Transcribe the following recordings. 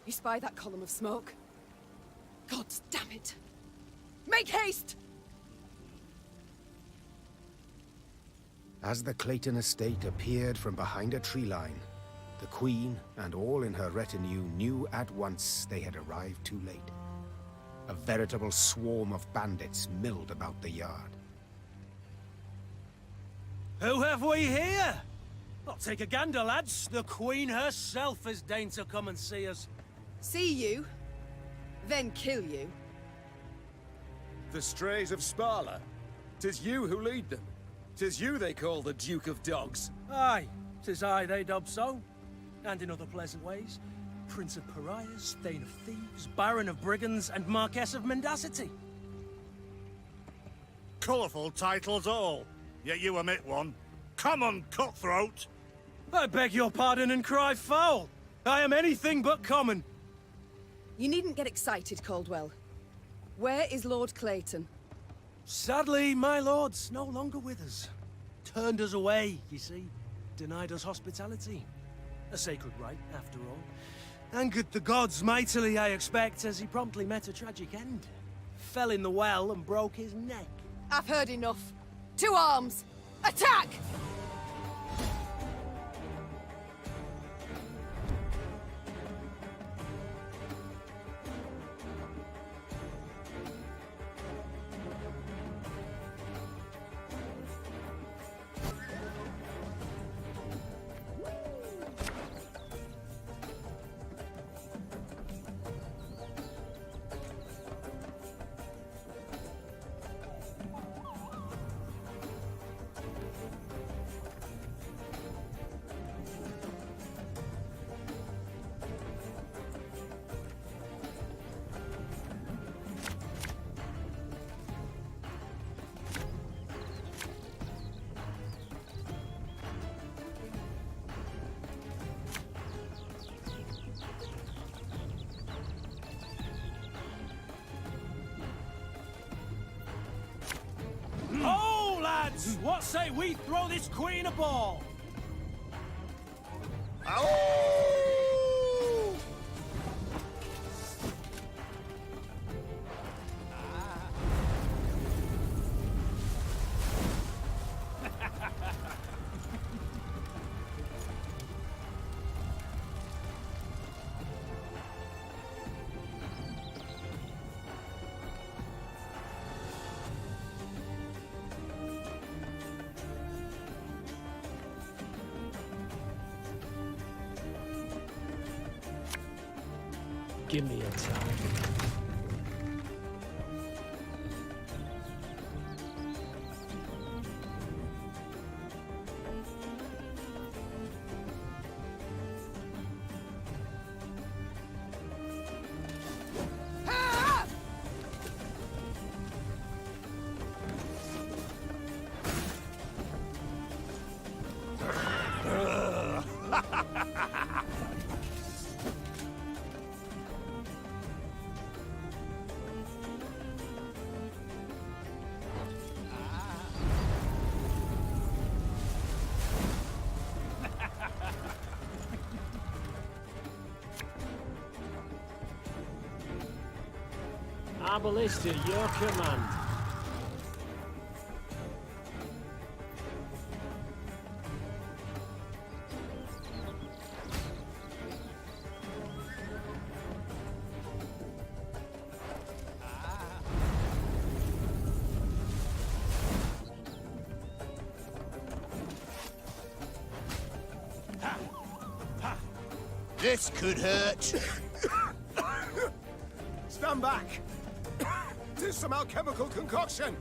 You spy that column of smoke? God damn it! Make haste! As the Clayton Estate appeared from behind a tree line, the Queen and all in her retinue knew at once they had arrived too late. A veritable swarm of bandits milled about the yard. Who have we here? I'll take a gander, lads. The Queen herself has deigned to come and see us. See you, then kill you. The Strays of Spalla. 'Tis you who lead them. 'Tis you they call the Duke of Dogs. Aye, 'tis I they dub so. And in other pleasant ways. Prince of Pariahs, Thane of Thieves, Baron of Brigands, and Marquess of Mendacity. Colourful titles all, yet you omit one. Common cutthroat! I beg your pardon and cry foul. I am anything but common. You needn't get excited, Caldwell. Where is Lord Clayton? Sadly, my lord's no longer with us. Turned us away, you see. Denied us hospitality. A sacred right, after all. Angered the gods mightily, I expect, as he promptly met a tragic end. Fell in the well and broke his neck. I've heard enough. To arms! Attack! Oh, lads! What say we throw this queen a ball? Oh! Give me a time. Arbalist at your command. This could hurt. Stand back! 'Tis some alchemical concoction!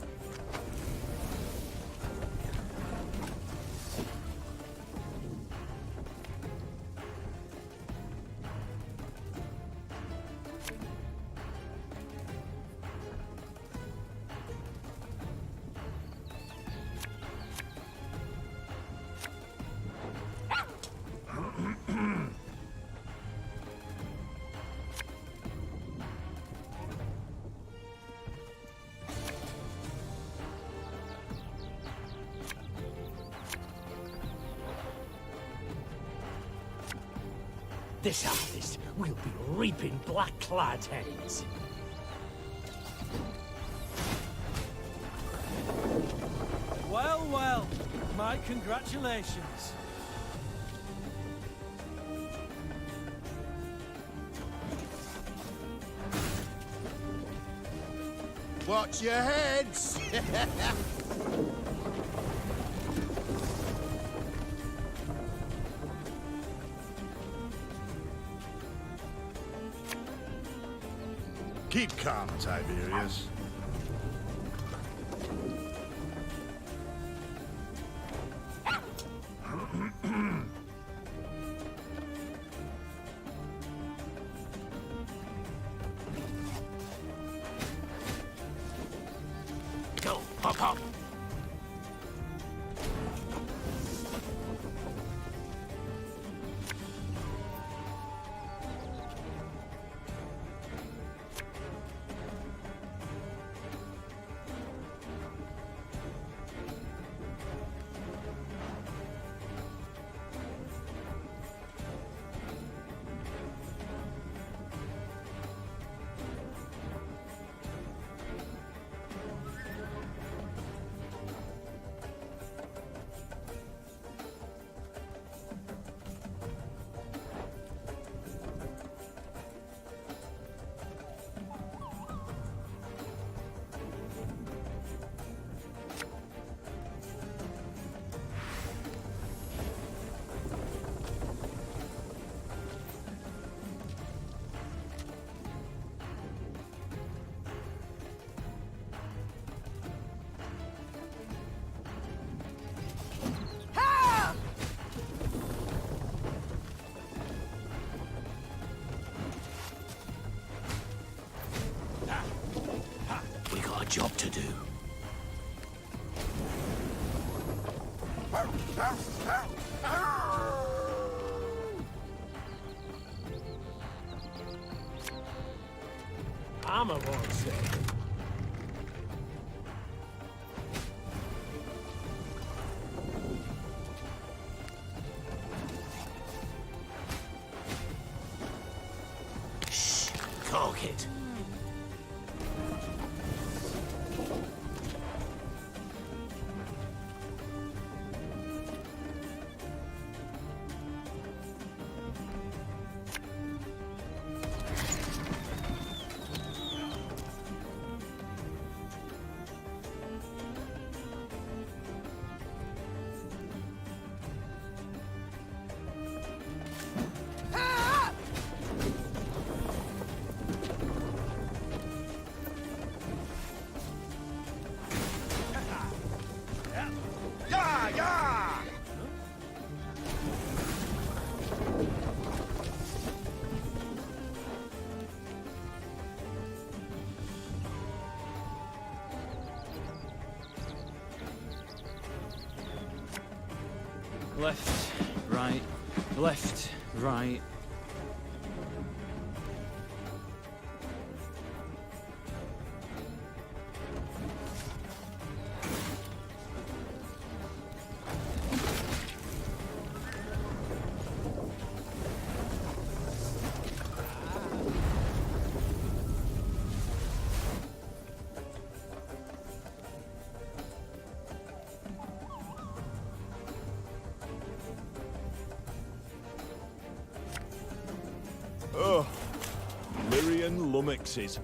This harvest will be reaping black-clad heads. Well, well, my congratulations. Watch your heads! Keep calm, Tiberius. Go, hop, hop. Job to do. Armor won't say. Shh, cork it. Left, right, left, right. Oh, Lyrian lummoxes.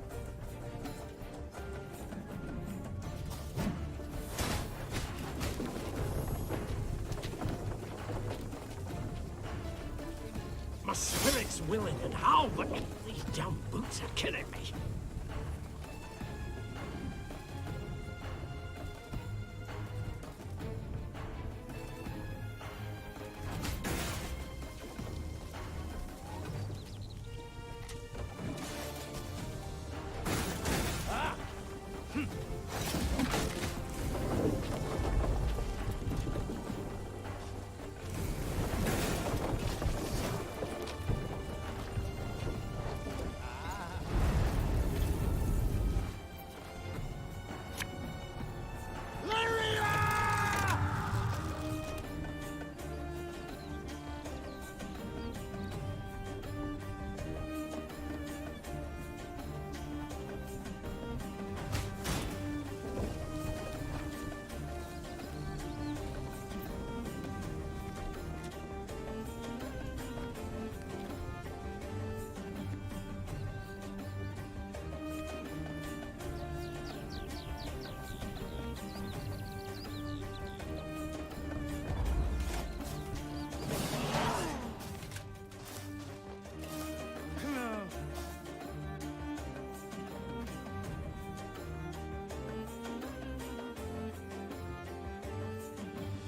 My spirit's willing and how, but these damn boots are killing me.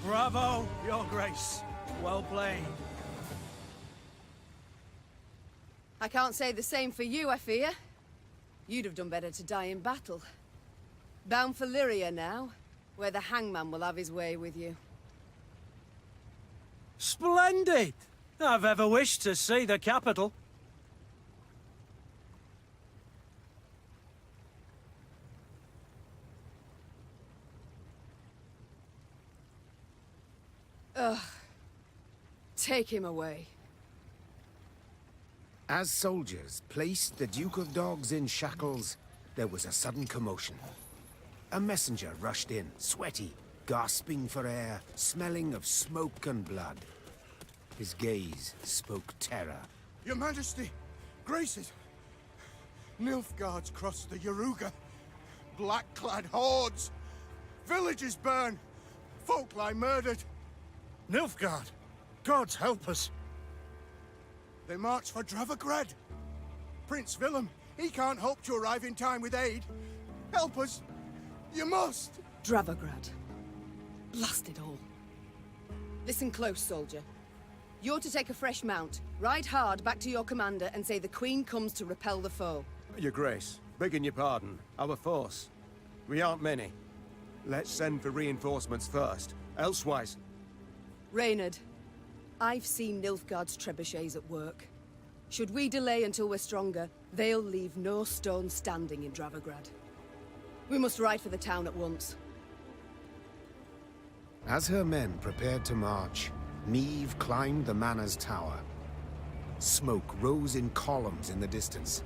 Bravo, Your Grace. Well played. I can't say the same for you, I fear. You'd have done better to die in battle. Bound for Lyria now, where the hangman will have his way with you. Splendid! I've ever wished to see the capital. Ugh. Take him away. As soldiers placed the Duke of Dogs in shackles, there was a sudden commotion. A messenger rushed in, sweaty, gasping for air, smelling of smoke and blood. His gaze spoke terror. Your Majesty, graces. Nilfgaard's crossed the Yaruga. Black-clad hordes. Villages burn. Folk lie murdered. Nilfgaard! Gods help us! They march for Dravograd. Prince Willem, he can't hope to arrive in time with aid. Help us. You must. Dravograd. Blast it all. Listen close, soldier. You're to take a fresh mount, ride hard back to your commander and say the Queen comes to repel the foe. Your Grace, begging your pardon. Our force. We aren't many. Let's send for reinforcements first. Elsewise... Reynard, I've seen Nilfgaard's trebuchets at work. Should we delay until we're stronger, they'll leave no stone standing in Dravograd. We must ride for the town at once. As her men prepared to march, Meve climbed the manor's tower. Smoke rose in columns in the distance.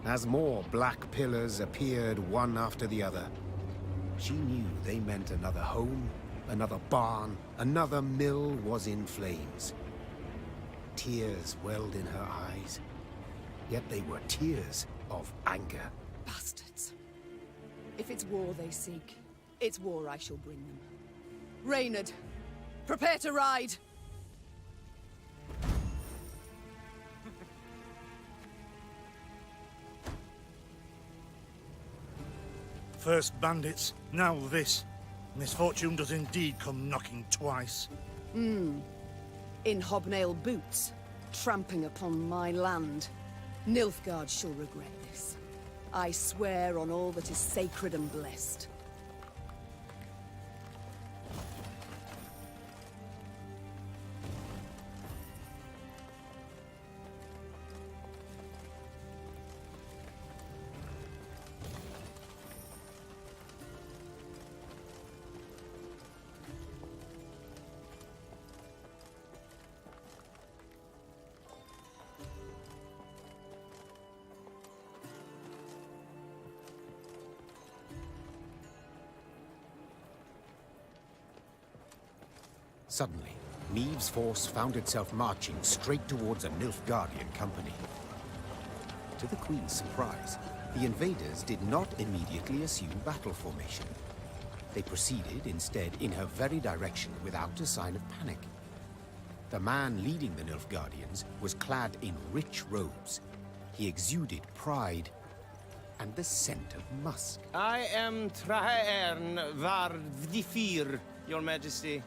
As more black pillars appeared one after the other, she knew they meant another home, another barn, another mill was in flames. Tears welled in her eyes, yet they were tears of anger. Bastards. If it's war they seek, it's war I shall bring them. Reynard, prepare to ride! First bandits, now this. Misfortune does indeed come knocking twice. In hobnail boots, tramping upon my land. Nilfgaard shall regret this. I swear on all that is sacred and blessed. Suddenly, Meve's force found itself marching straight towards a Nilfgaardian company. To the Queen's surprise, the invaders did not immediately assume battle formation. They proceeded instead in her very direction without a sign of panic. The man leading the Nilfgaardians was clad in rich robes. He exuded pride and the scent of musk. I am Traern Vardifir, Your Majesty.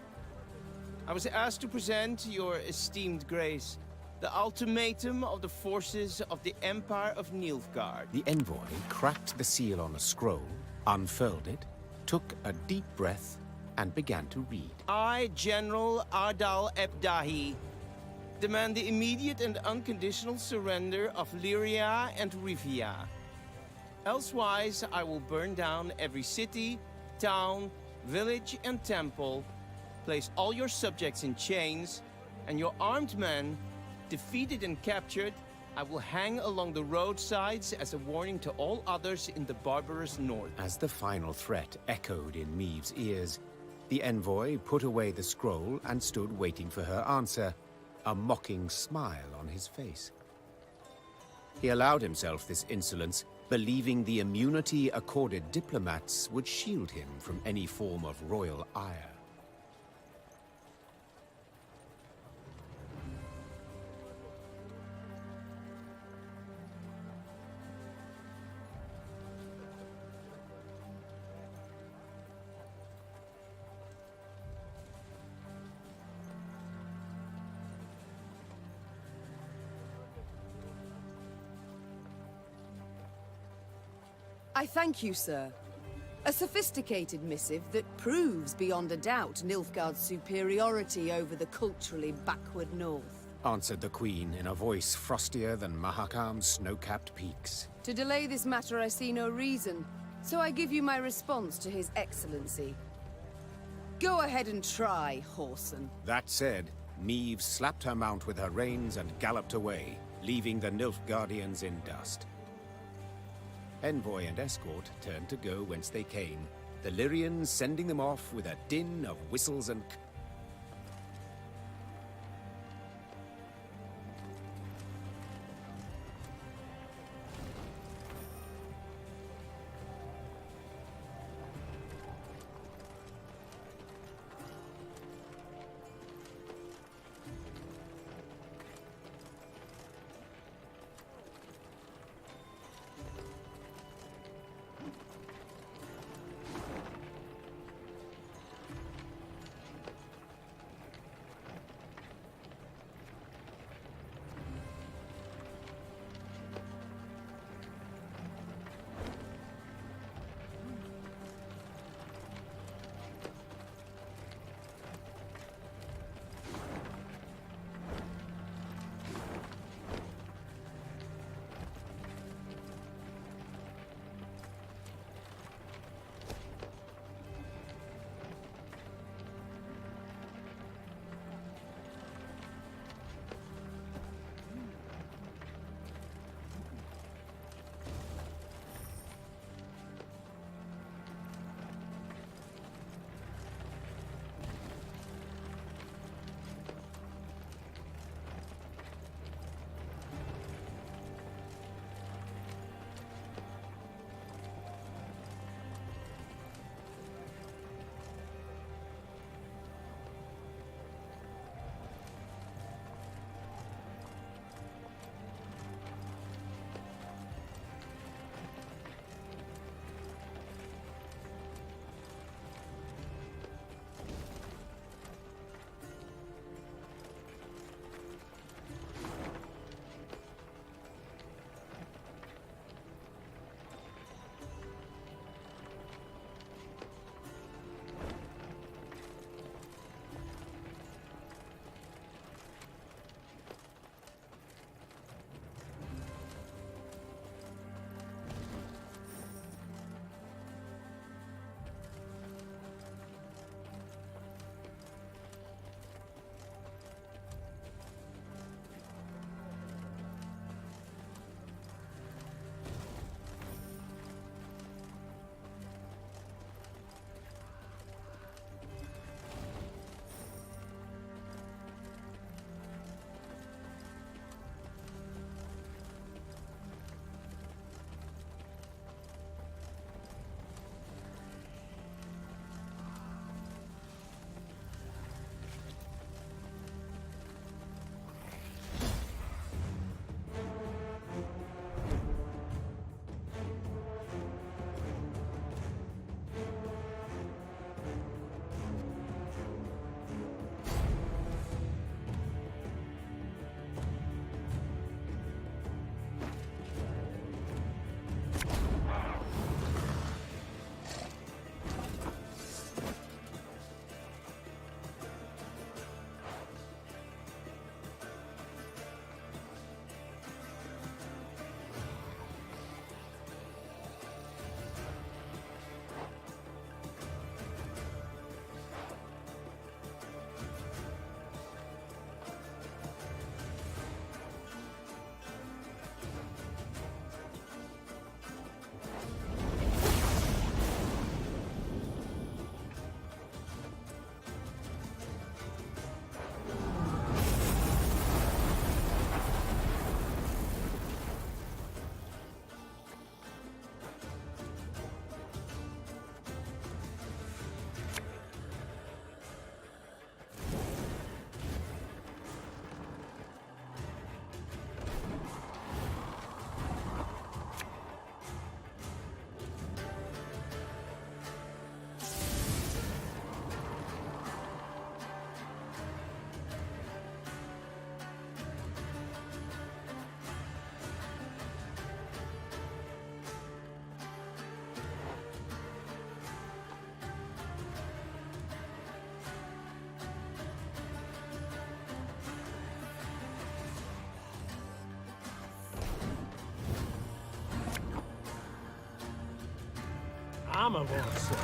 I was asked to present your esteemed grace the ultimatum of the forces of the Empire of Nilfgaard. The envoy cracked the seal on a scroll, unfurled it, took a deep breath, and began to read. I, General Ardal Ebdahi, demand the immediate and unconditional surrender of Lyria and Rivia. Elsewise, I will burn down every city, town, village, and temple, place all your subjects in chains, and your armed men, defeated and captured, I will hang along the roadsides as a warning to all others in the barbarous north. As the final threat echoed in Meve's ears, the envoy put away the scroll and stood waiting for her answer, a mocking smile on his face. He allowed himself this insolence, believing the immunity accorded diplomats would shield him from any form of royal ire. I thank you, sir. A sophisticated missive that proves beyond a doubt Nilfgaard's superiority over the culturally backward north. Answered the Queen in a voice frostier than Mahakam's snow-capped peaks. To delay this matter I see no reason, so I give you my response to His Excellency. Go ahead and try, Whoreson. That said, Meve slapped her mount with her reins and galloped away, leaving the Nilfgaardians in dust. Envoy and escort turned to go whence they came, the Lyrians sending them off with a din of whistles and... I'm a monster.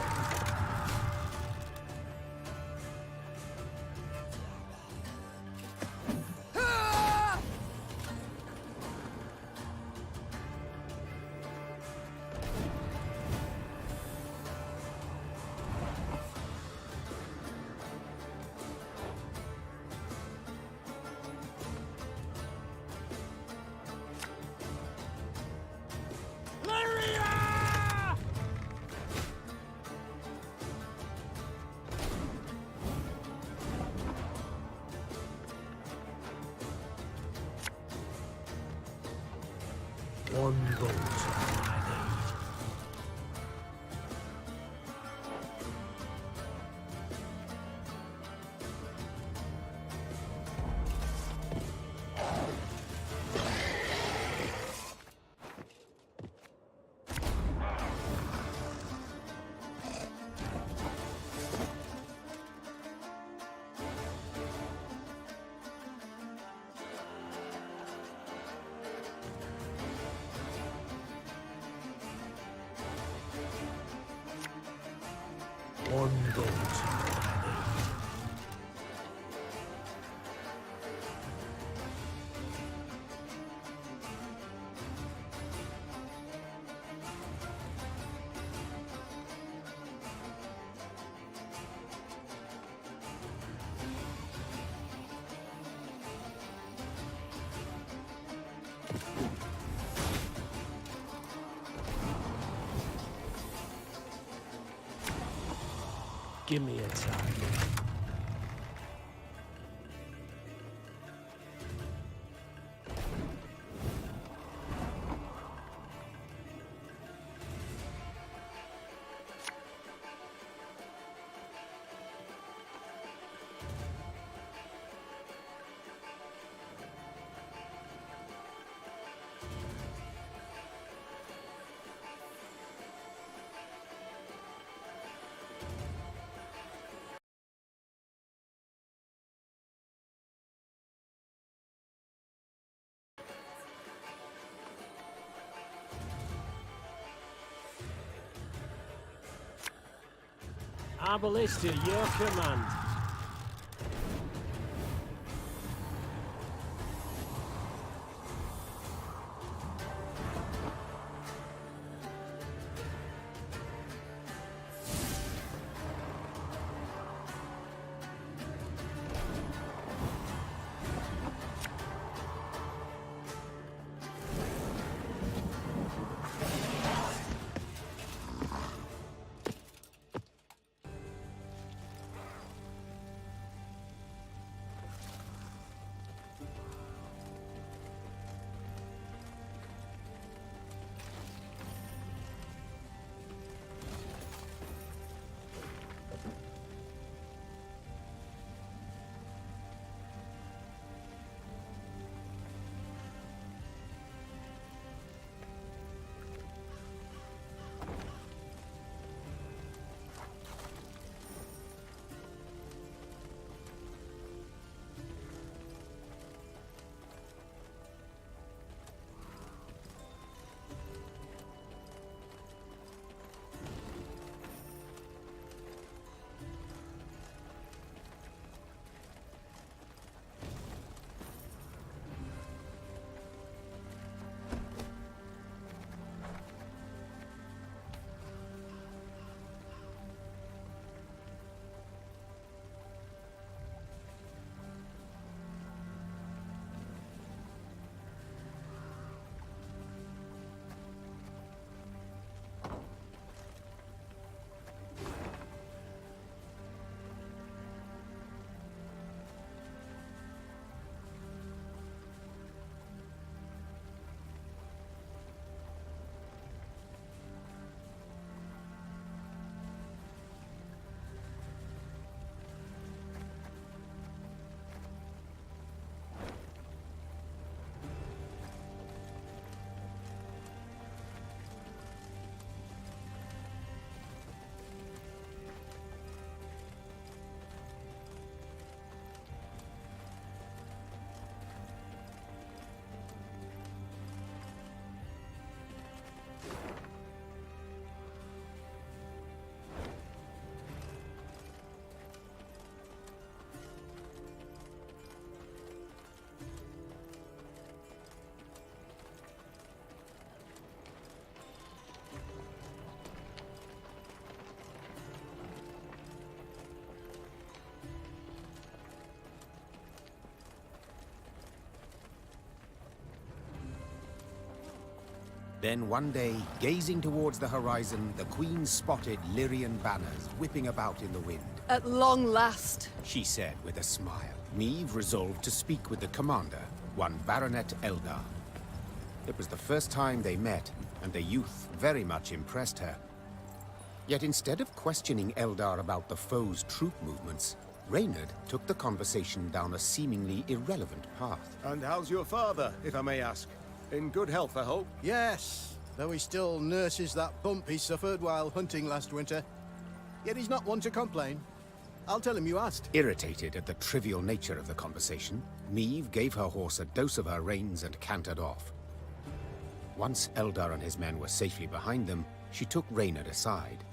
One goes I need. One goes I need. Give me a target. Our ballista, your command. Then one day, gazing towards the horizon, the Queen spotted Lyrian banners whipping about in the wind. At long last. She said with a smile. Meve resolved to speak with the commander, one Baronet Eldar. It was the first time they met, and the youth very much impressed her. Yet instead of questioning Eldar about the foe's troop movements, Reynard took the conversation down a seemingly irrelevant path. And how's your father, if I may ask? In good health, I hope? Yes, though he still nurses that bump he suffered while hunting last winter. Yet he's not one to complain. I'll tell him you asked. Irritated at the trivial nature of the conversation, Meve gave her horse a dose of her reins and cantered off. Once Eldar and his men were safely behind them, she took Reynard aside.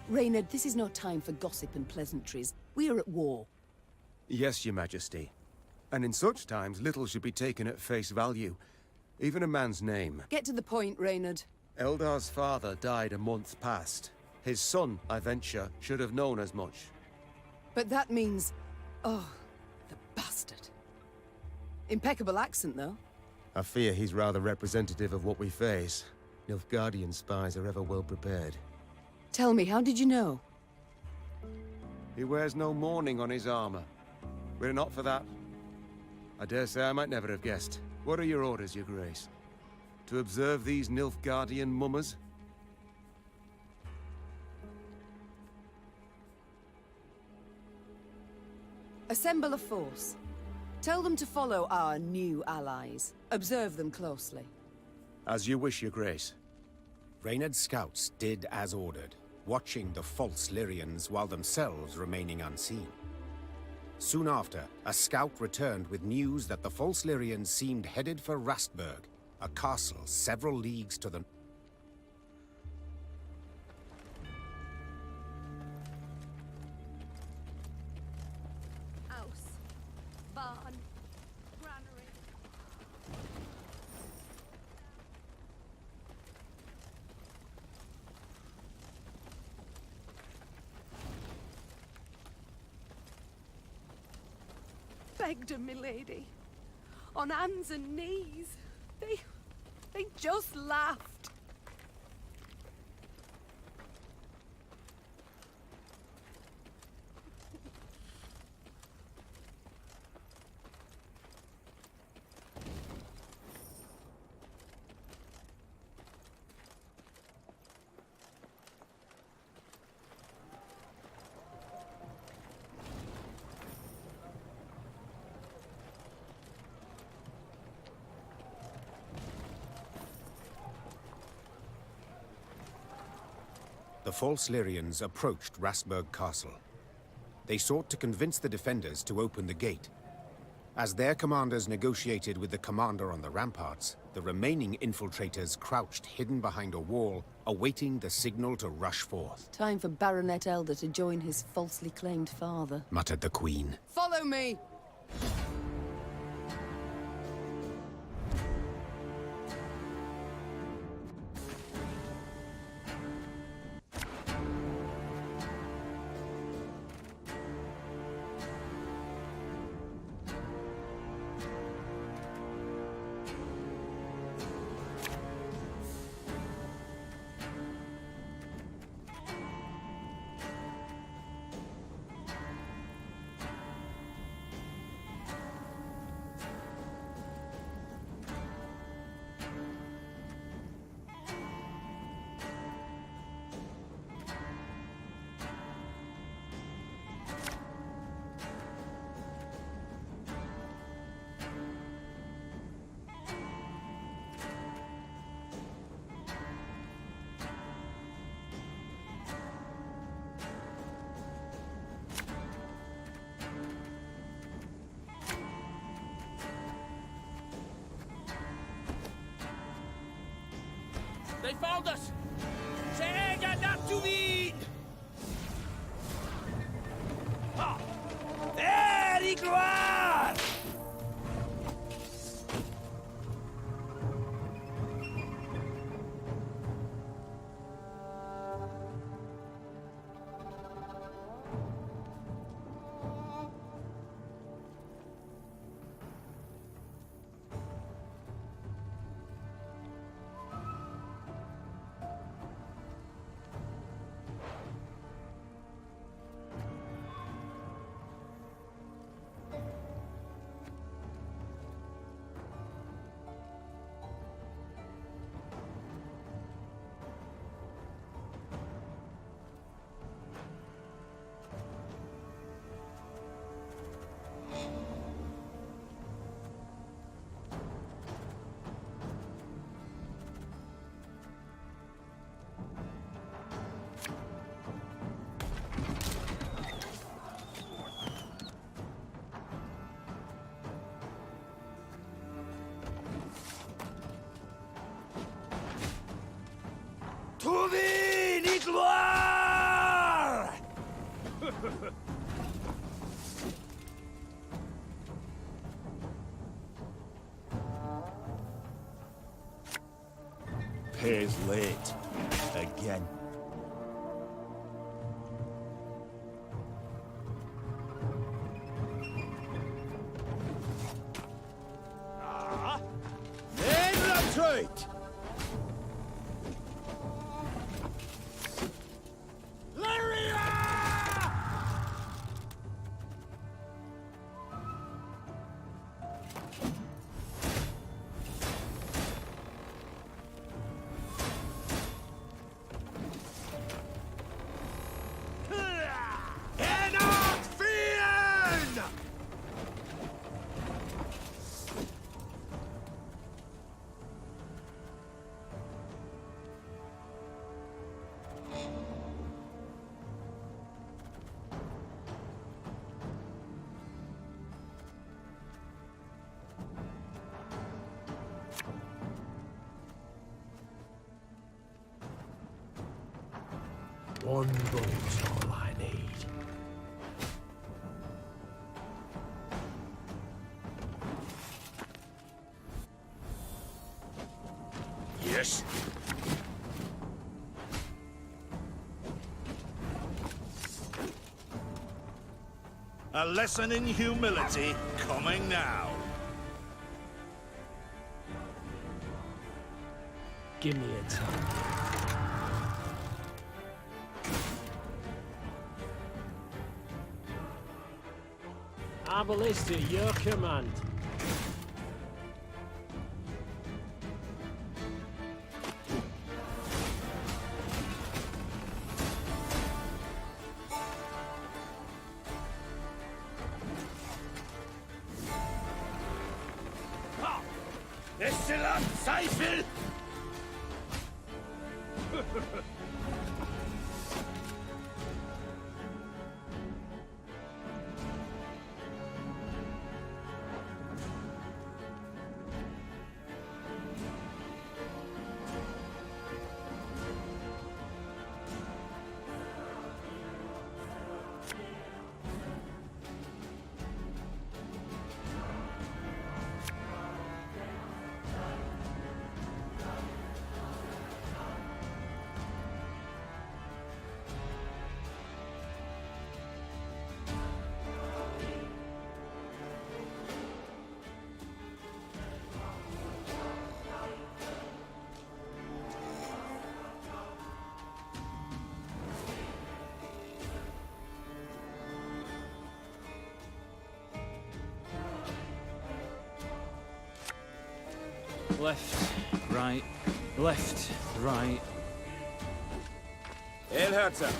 Reynard, this is no time for gossip and pleasantries. We are at war. Yes, your majesty. And in such times, little should be taken at face value. Even a man's name. Get to the point, Reynard. Eldar's father died a month past. His son, I venture, should have known as much. But that means... Oh, the bastard. Impeccable accent, though. I fear he's rather representative of what we face. Nilfgaardian spies are ever well prepared. Tell me, how did you know? He wears no mourning on his armor. Were it not for that, I dare say I might never have guessed. What are your orders, your grace? To observe these Nilfgaardian mummers? Assemble a force. Tell them to follow our new allies. Observe them closely. As you wish, your grace. Reynard's scouts did as ordered, watching the false Lyrians while themselves remaining unseen. Soon after, a scout returned with news that the false Lyrians seemed headed for Rastburg, a castle several leagues to the... House. Barn. Granary. Begged her, milady. On hands and knees. They just laughed. The false Lyrians approached Rastburg Castle. They sought to convince the defenders to open the gate. As their commanders negotiated with the commander on the ramparts, the remaining infiltrators crouched hidden behind a wall, awaiting the signal to rush forth. Time for Baronet Elder to join his falsely claimed father. Muttered the Queen. Follow me! They found us! Säga not to vid! Ah! Very glad! gloire! Pays late. Again. In retreat! One boat's all I need. Yes. A lesson in humility coming now. Give me a time. Our ballista, your command. Destillat Zweifel! Left, right, left, right. El Herzer.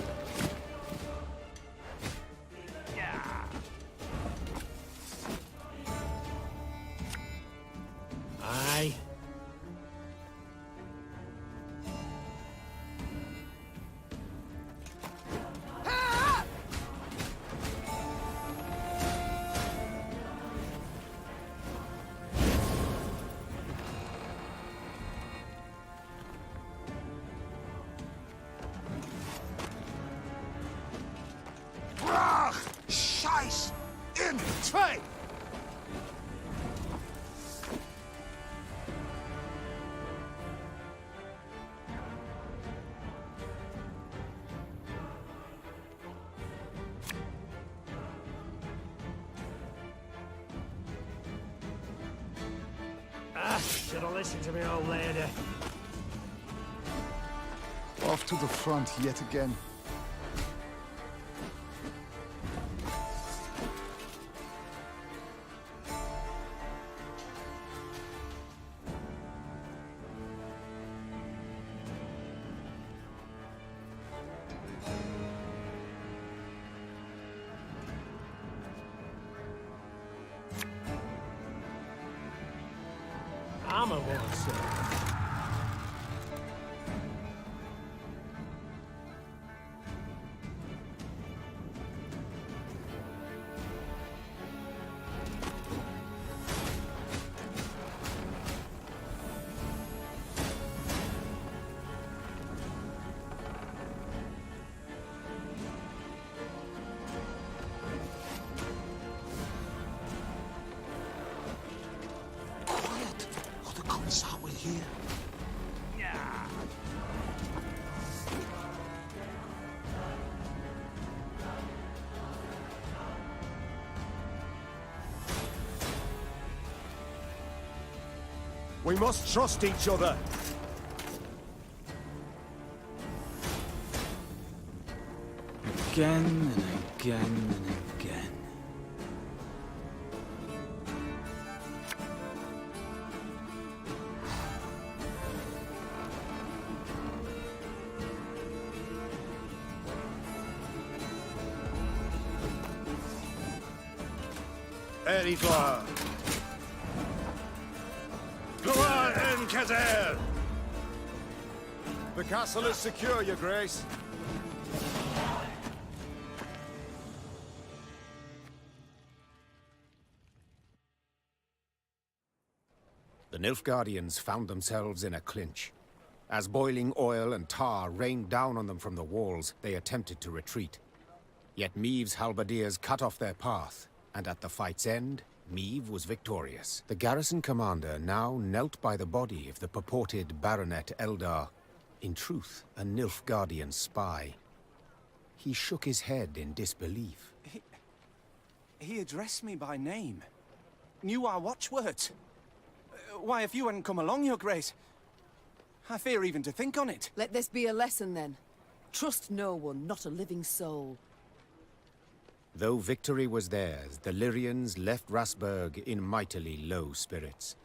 Aye. Scheiß! In Trade! Should have listened to me, old lady. Off to the front yet again. I'm a woman, sir. We must trust each other. Again and again and again. Eritoire. Gloire en Kazer. The castle is secure, Your Grace. The Nilfgaardians found themselves in a clinch. As boiling oil and tar rained down on them from the walls, they attempted to retreat. Yet Meve's halberdiers cut off their path, and at the fight's end, Meve was victorious. The garrison commander now knelt by the body of the purported Baronet Eldar, in truth, a Nilfgaardian spy. He shook his head in disbelief. He addressed me by name. Knew our watchwords. Why, if you hadn't come along, Your Grace, I fear even to think on it. Let this be a lesson, then. Trust no one, not a living soul. Though victory was theirs, the Lyrians left Rastburg in mightily low spirits.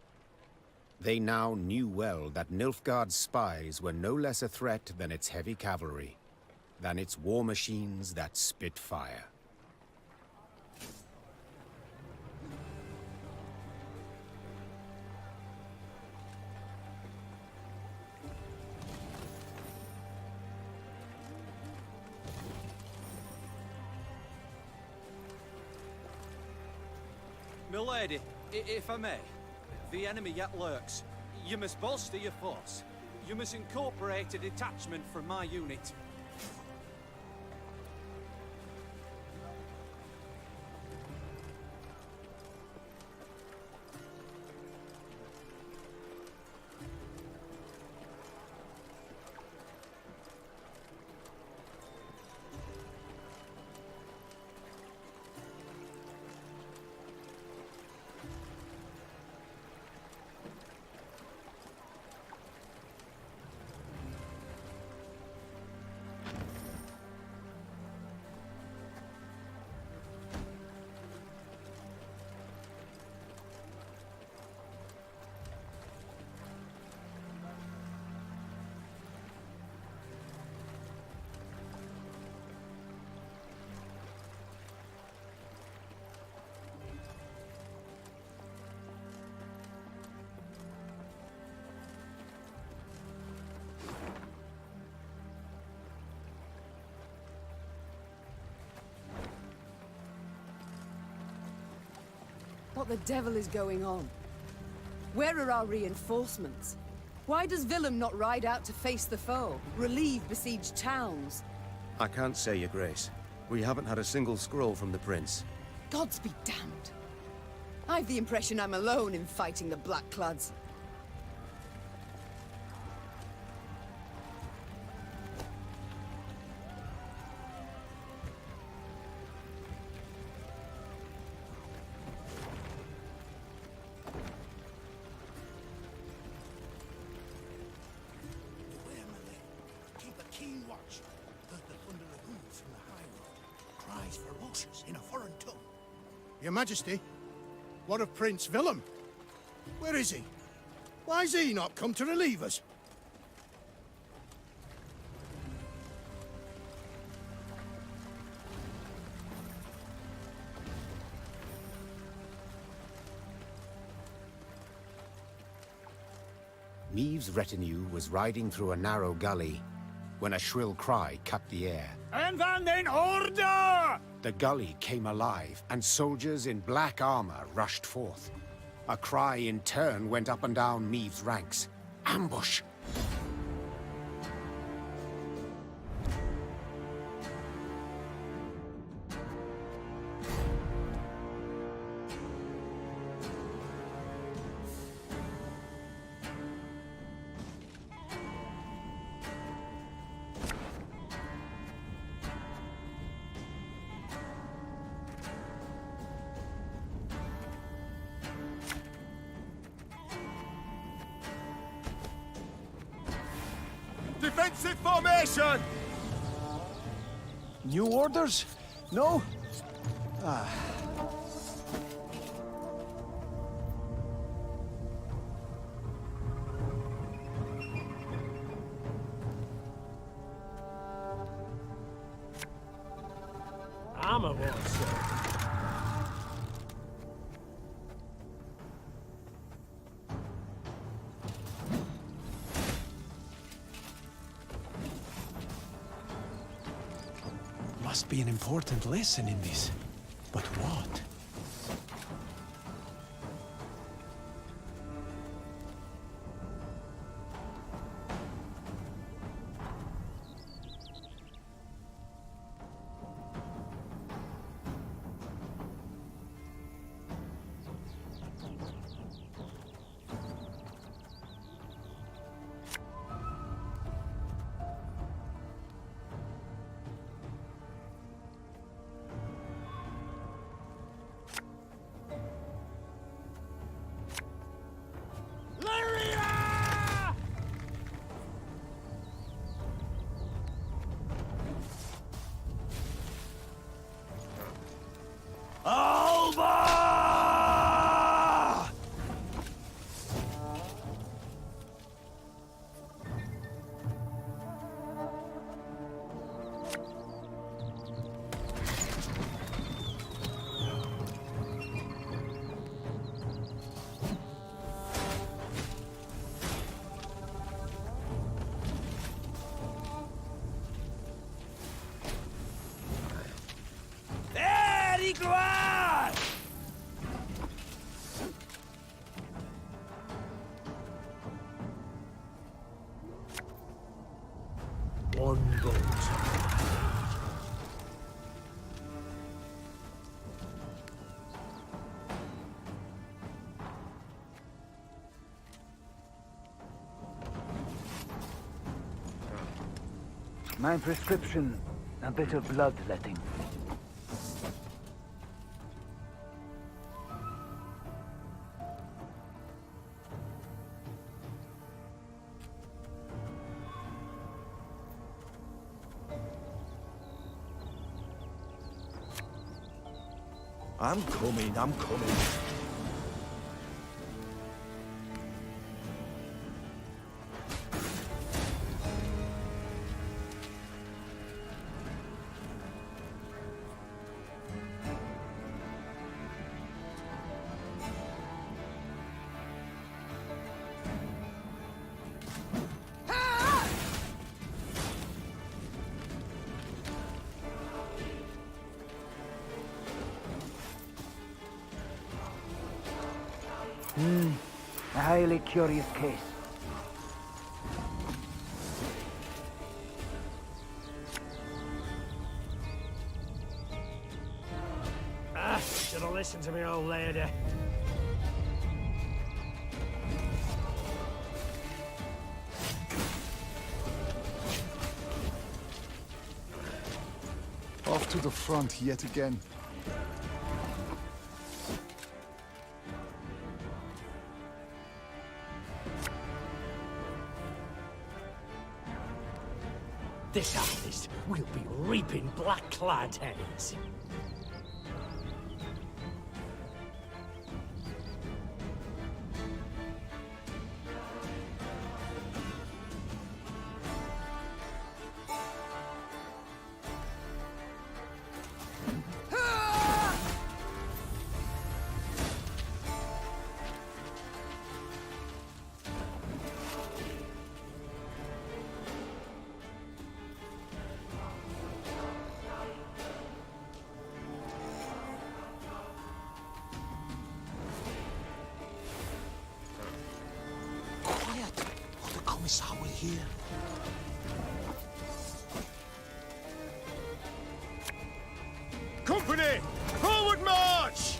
They now knew well that Nilfgaard's spies were no less a threat than its heavy cavalry, than its war machines that spit fire. Milady, if I may, the enemy yet lurks. You must bolster your force. You must incorporate a detachment from my unit. What the devil is going on? Where are our reinforcements? Why does Willem not ride out to face the foe, relieve besieged towns? I can't say, Your Grace. We haven't had a single scroll from the Prince. Gods be damned. I've the impression I'm alone in fighting the Blackclads. Your Majesty, what of Prince Willem? Where is he? Why's he not come to relieve us? Meve's retinue was riding through a narrow gully when a shrill cry cut the air. En van den Order! The gully came alive, and soldiers in black armor rushed forth. A cry in turn went up and down Meve's ranks. Ambush! Defensive formation! New orders? No? Ah. Armor wars, sir. Must be an important lesson in this. But what? One vote. My prescription, a bit of bloodletting. I'm coming, I'm coming. A highly curious case. Should have listened to me, old lady. Off to the front yet again. This harvest will be reaping black-clad heads. Commissar will hear. Company! Forward march!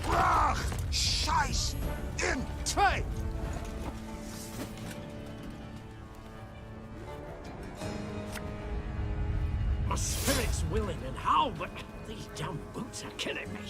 Brach! Scheiß! In! Zwei! My spirit's willing and how, but these damn boots are killing me.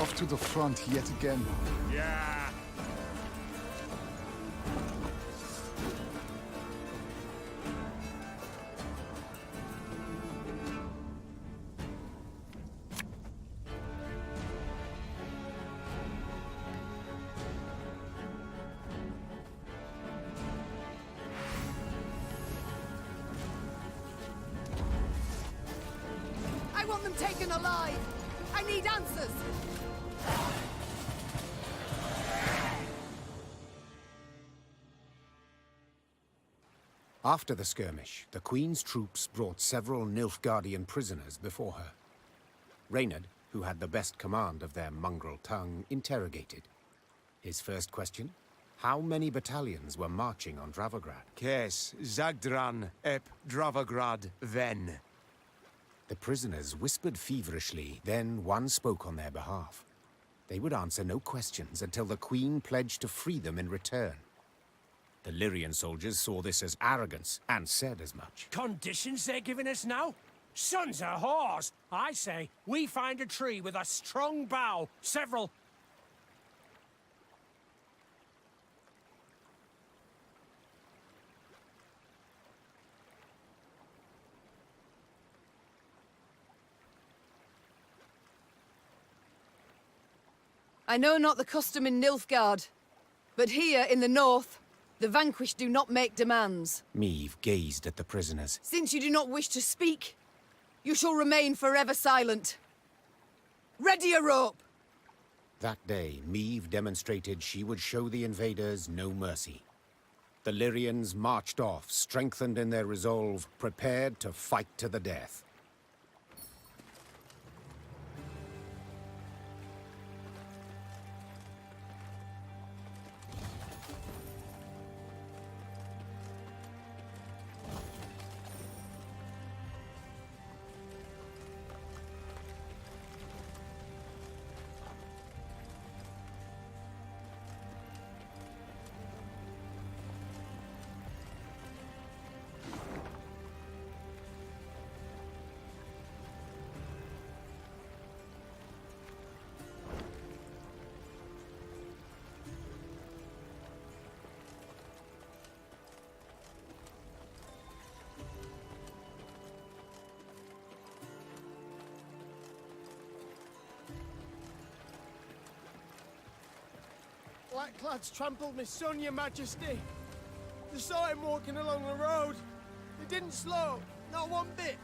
Off to the front yet again. Yeah. I want them taken alive! I need answers! After the skirmish, the Queen's troops brought several Nilfgaardian prisoners before her. Reynard, who had the best command of their mongrel tongue, interrogated. His first question? How many battalions were marching on Dravograd? Kes, Zagdran, ep Dravograd, ven. The prisoners whispered feverishly, then one spoke on their behalf. They would answer no questions until the Queen pledged to free them in return. The Lyrian soldiers saw this as arrogance, and said as much. Conditions they're giving us now? Sons of whores! I say, we find a tree with a strong bough, several... I know not the custom in Nilfgaard, but here in the north, the vanquished do not make demands. Meve gazed at the prisoners. Since you do not wish to speak, you shall remain forever silent. Ready a rope! That day, Meve demonstrated she would show the invaders no mercy. The Lyrians marched off, strengthened in their resolve, prepared to fight to the death. Blackclads trampled my son, your majesty. They saw him walking along the road. They didn't slow, not one bit.